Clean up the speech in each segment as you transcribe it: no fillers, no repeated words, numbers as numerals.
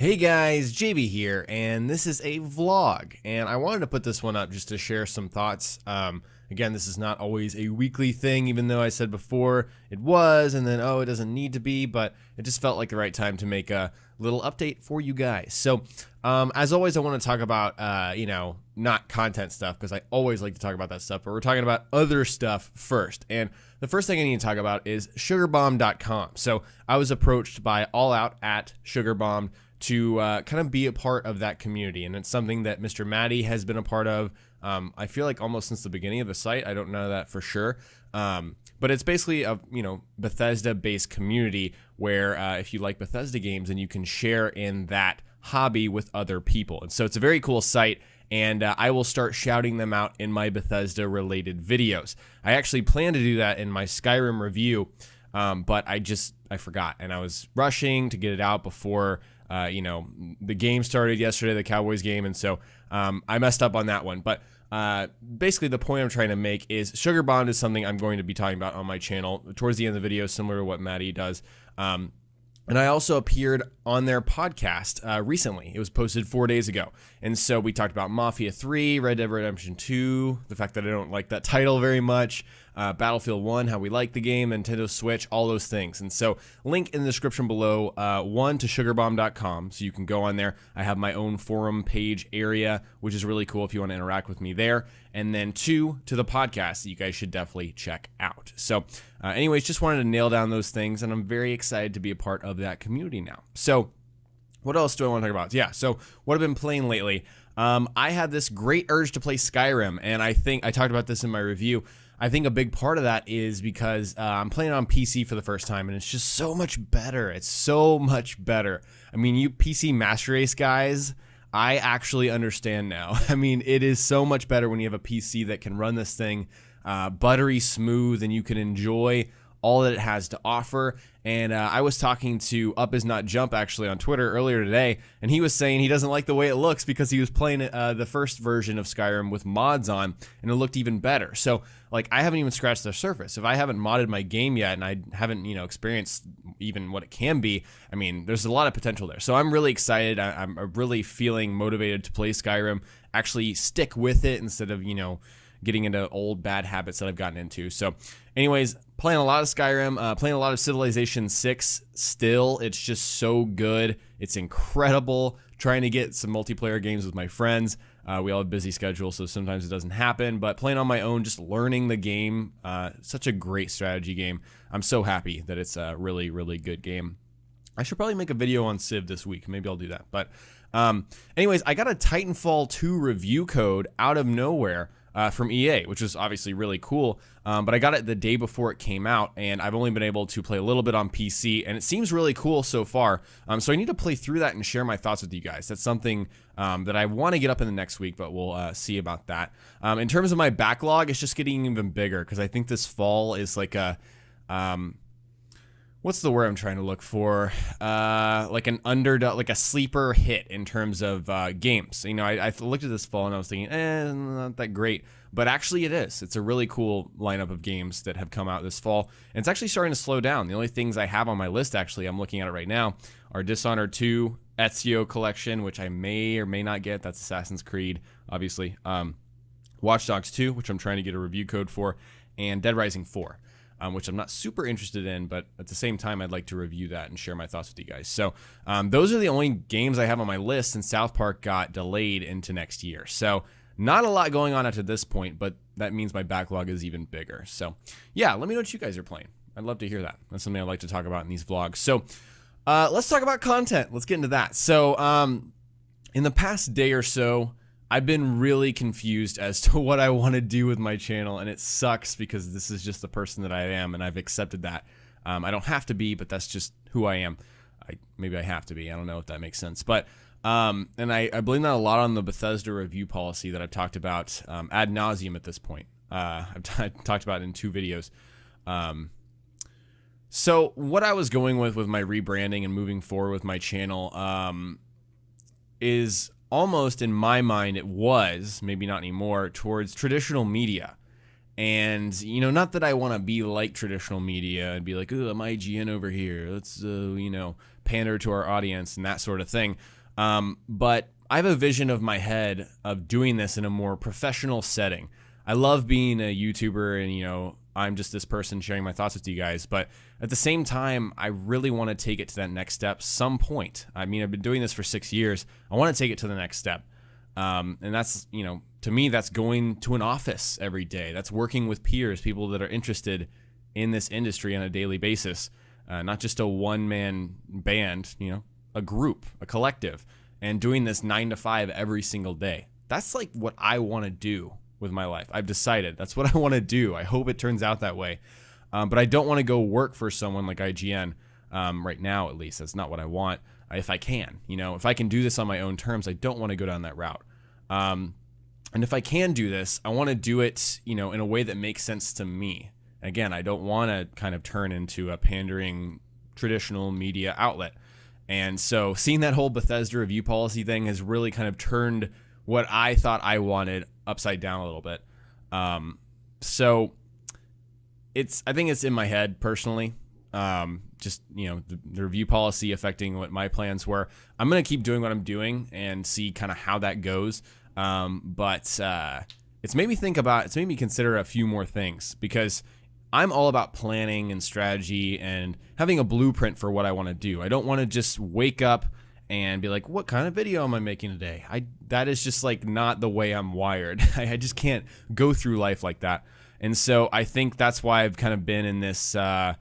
Hey guys, JV here, and this is a vlog, and I wanted to put this one up just to share some thoughts. Again, this is not always a weekly thing, even though I said before it was, and then, it doesn't need to be, but it just felt like the right time to make a little update for you guys. So, as always, I want to talk about, not content stuff, because I always like to talk about that stuff, but we're talking about other stuff first. And the first thing I need to talk about is Sugarbombed.com. So, I was approached by All Out at Sugarbombed to kind of be a part of that community, and it's something that Mr. Maddie has been a part of. I feel like almost since the beginning of the site. I don't know that for sure, but it's basically a Bethesda-based community where if you like Bethesda games, then you can share in that hobby with other people. And so it's a very cool site, and I will start shouting them out in my Bethesda-related videos. I actually plan to do that in my Skyrim review, but I forgot, and I was rushing to get it out before the game started yesterday, the Cowboys game, and so I messed up on that one. But basically the point I'm trying to make is Sugarbombed is something I'm going to be talking about on my channel towards the end of the video, similar to what Maddie does. And I also appeared on their podcast recently. It was posted 4 days ago. And so we talked about Mafia 3, Red Dead Redemption 2, the fact that I don't like that title very much, Battlefield 1, how we like the game, Nintendo Switch, all those things. And so link in the description below, one, to Sugarbombed.com, so you can go on there. I have my own forum page area, which is really cool if you want to interact with me there. And then two, to the podcast that you guys should definitely check out. So anyways, just wanted to nail down those things, and I'm very excited to be a part of that community now. So what else do I want to talk about? Yeah, so what I've been playing lately. I had this great urge to play Skyrim, and I think I talked about this in my review. I think a big part of that is because I'm playing on PC for the first time, and it's just so much better. It's so much better. I mean, you PC Master Race guys, I actually understand now. I mean, it is so much better when you have a PC that can run this thing buttery smooth, and you can enjoy all that it has to offer. And I was talking to Up Is Not Jump actually on Twitter earlier today, and he was saying he doesn't like the way it looks because he was playing the first version of Skyrim with mods on, and it looked even better. So like, I haven't even scratched the surface. If I haven't modded my game yet, and I haven't experienced even what it can be, I mean, there's a lot of potential there. So I'm really excited. I'm really feeling motivated to play Skyrim, actually stick with it instead of getting into old bad habits that I've gotten into. So anyways, playing a lot of Skyrim, playing a lot of Civilization 6 still. It's just so good. It's incredible. Trying to get some multiplayer games with my friends. We all have busy schedules, so sometimes it doesn't happen. But playing on my own, just learning the game, such a great strategy game. I'm so happy that it's a really, really good game. I should probably make a video on Civ this week. Maybe I'll do that. But anyways, I got a Titanfall 2 review code out of nowhere from EA, which was obviously really cool, but I got it the day before it came out, and I've only been able to play a little bit on PC, and it seems really cool so far, so I need to play through that and share my thoughts with you guys. That's something that I want to get up in the next week, but we'll see about that. In terms of my backlog, it's just getting even bigger, because I think this fall is like a... what's the word I'm trying to look for? Like an underdog, like a sleeper hit in terms of games. I looked at this fall and I was thinking, not that great. But actually it is. It's a really cool lineup of games that have come out this fall. And it's actually starting to slow down. The only things I have on my list, actually, I'm looking at it right now, are Dishonored 2, Ezio Collection, which I may or may not get. That's Assassin's Creed, obviously. Watch Dogs 2, which I'm trying to get a review code for, and Dead Rising 4. Which I'm not super interested in, but at the same time, I'd like to review that and share my thoughts with you guys. So those are the only games I have on my list, and South Park got delayed into next year. So not a lot going on up to this point, but that means my backlog is even bigger. So yeah, let me know what you guys are playing. I'd love to hear that. That's something I'd like to talk about in these vlogs. So let's talk about content. Let's get into that. So in the past day or so, I've been really confused as to what I want to do with my channel, and it sucks because this is just the person that I am, and I've accepted that. I don't have to be, but that's just who I am. Maybe I have to be. I don't know if that makes sense. But and I blame that a lot on the Bethesda review policy that I've talked about ad nauseum at this point. I've talked about it in 2 videos. So what I was going with my rebranding and moving forward with my channel is... almost in my mind, it was, maybe not anymore, towards traditional media. And, not that I want to be like traditional media and be like, oh, I'm IGN over here. Let's, pander to our audience and that sort of thing. But I have a vision of my head of doing this in a more professional setting. I love being a YouTuber and, you know, I'm just this person sharing my thoughts with you guys. But at the same time, I really want to take it to that next step some point. I mean, I've been doing this for 6 years. I want to take it to the next step. And that's, you know, to me, that's going to an office every day. That's working with peers, people that are interested in this industry on a daily basis. Not just a one-man band, you know, a group, a collective, and doing this 9 to 5 every single day. That's like what I want to do with my life. I've decided that's what I want to do. I hope it turns out that way. But I don't want to go work for someone like IGN right now, at least. That's not what I want. If I can, you know, if I can do this on my own terms, I don't want to go down that route. And if I can do this, I want to do it, you know, in a way that makes sense to me. Again, I don't want to kind of turn into a pandering traditional media outlet. And so seeing that whole Bethesda review policy thing has really kind of turned what I thought I wanted upside down a little bit. So I think it's in my head personally. Just, you know, the review policy affecting what my plans were. I'm going to keep doing what I'm doing and see kind of how that goes. But it's made me consider a few more things, because I'm all about planning and strategy and having a blueprint for what I want to do. I don't want to just wake up and be like, what kind of video am I making today? That is just like not the way I'm wired. I just can't go through life like that. And so I think that's why I've kind of been in this I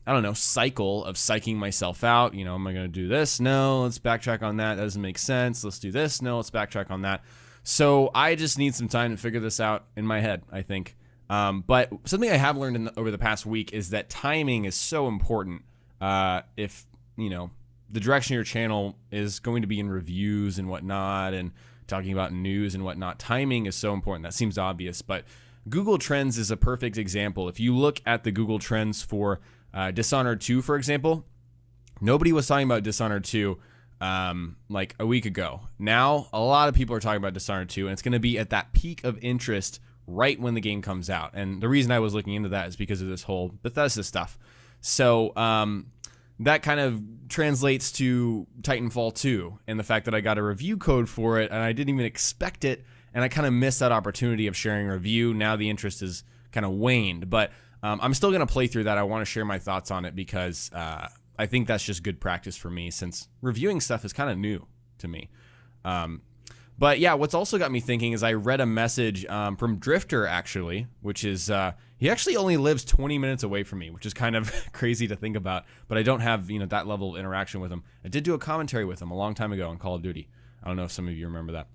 don't know, cycle of psyching myself out. You know, am I going to do this? No, let's backtrack on that. That doesn't make sense. Let's do this. No, let's backtrack on that. So I just need some time to figure this out in my head, I think. But something I have learned over the past week is that timing is so important. If, you know, the direction of your channel is going to be in reviews and whatnot and talking about news and whatnot, timing is so important. That seems obvious, but Google Trends is a perfect example. If you look at the Google Trends for Dishonored 2, for example, nobody was talking about Dishonored 2 like a week ago. Now, a lot of people are talking about Dishonored 2, and it's going to be at that peak of interest right when the game comes out. And the reason I was looking into that is because of this whole Bethesda stuff. So that kind of translates to Titanfall 2 and the fact that I got a review code for it and I didn't even expect it, and I kind of missed that opportunity of sharing a review. Now the interest is kind of waned, but I'm still going to play through that. I want to share my thoughts on it because I think that's just good practice for me, since reviewing stuff is kind of new to me. But yeah, what's also got me thinking is I read a message from Drifter, actually, which is he actually only lives 20 minutes away from me, which is kind of crazy to think about. But I don't have, you know, that level of interaction with him. I did do a commentary with him a long time ago on Call of Duty. I don't know if some of you remember that.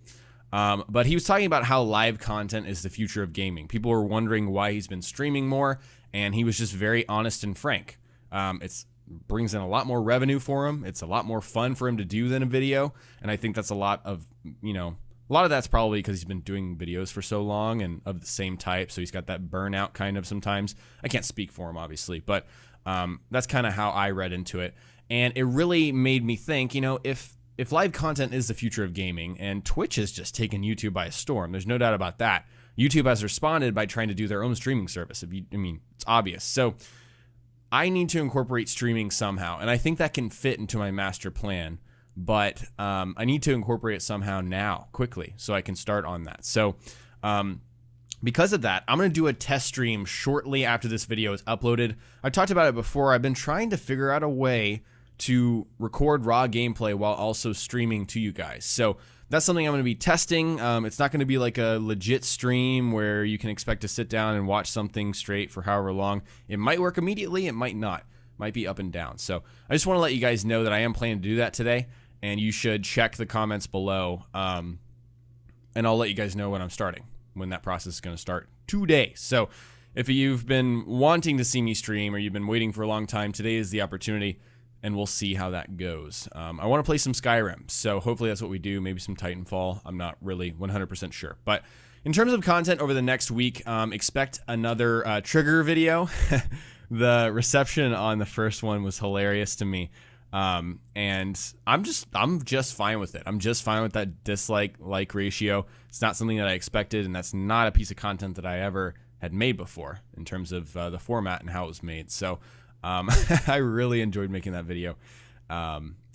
But he was talking about how live content is the future of gaming. People were wondering why he's been streaming more, and he was just very honest and frank. It's brings in a lot more revenue for him. It's a lot more fun for him to do than a video, and I think that's a lot of, you know, a lot of that's probably because he's been doing videos for so long and of the same type, so he's got that burnout kind of sometimes. I can't speak for him, obviously, but that's kind of how I read into it, and it really made me think, you know, if live content is the future of gaming, and Twitch has just taken YouTube by a storm, there's no doubt about that. YouTube has responded by trying to do their own streaming service. I mean, it's obvious. So I need to incorporate streaming somehow, and I think that can fit into my master plan, but I need to incorporate it somehow now, quickly, so I can start on that. So because of that, I'm going to do a test stream shortly after this video is uploaded. I talked about it before. I've been trying to figure out a way to record raw gameplay while also streaming to you guys. So that's something I'm going to be testing. It's not going to be like a legit stream where you can expect to sit down and watch something straight for however long. It might work immediately. It might not. Might be up and down. So I just want to let you guys know that I am planning to do that today, and you should check the comments below. And I'll let you guys know when I'm starting, when that process is going to start today. So if you've been wanting to see me stream, or you've been waiting for a long time, today is the opportunity, and we'll see how that goes. I want to play some Skyrim, so hopefully that's what we do. Maybe some Titanfall. I'm not really 100% sure. But in terms of content over the next week, expect another trigger video. The reception on the first one was hilarious to me, and I'm just fine with it. I'm just fine with that dislike-like ratio. It's not something that I expected, and that's not a piece of content that I ever had made before in terms of the format and how it was made. So I really enjoyed making that video.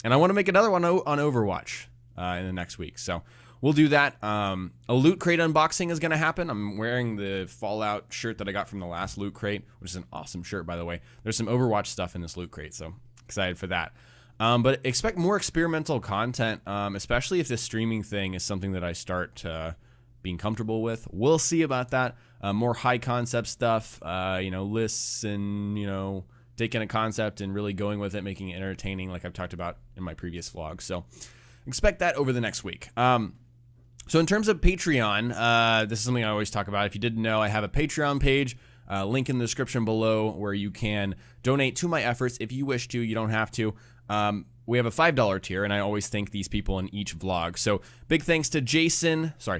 And I want to make another one on Overwatch in the next week. So we'll do that. A loot crate unboxing is going to happen. I'm wearing the Fallout shirt that I got from the last loot crate, which is an awesome shirt, by the way. There's some Overwatch stuff in this loot crate, so excited for that. But expect more experimental content, especially if this streaming thing is something that I start being comfortable with. We'll see about that. More high concept stuff, lists and, taking a concept and really going with it, making it entertaining like I've talked about in my previous vlog. So expect that over the next week. So in terms of Patreon, this is something I always talk about. If you didn't know, I have a Patreon page, link in the description below, where you can donate to my efforts if you wish to. You don't have to. We have a $5 tier, and I always thank these people in each vlog. So big thanks to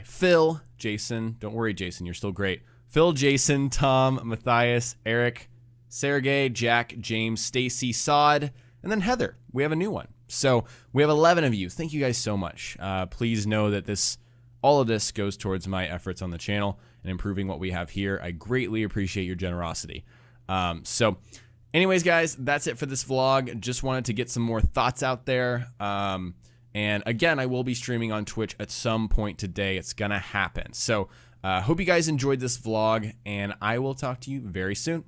Phil, Jason, don't worry, Jason, you're still great. Phil, Jason, Tom, Matthias, Eric, Sergey, Jack, James, Stacy, Sod, and then Heather. We have a new one. So we have 11 of you. Thank you guys so much. Please know that all of this goes towards my efforts on the channel and improving what we have here. I greatly appreciate your generosity. So anyways, guys, that's it for this vlog. Just wanted to get some more thoughts out there. And again, I will be streaming on Twitch at some point today. It's going to happen. So hope you guys enjoyed this vlog, and I will talk to you very soon.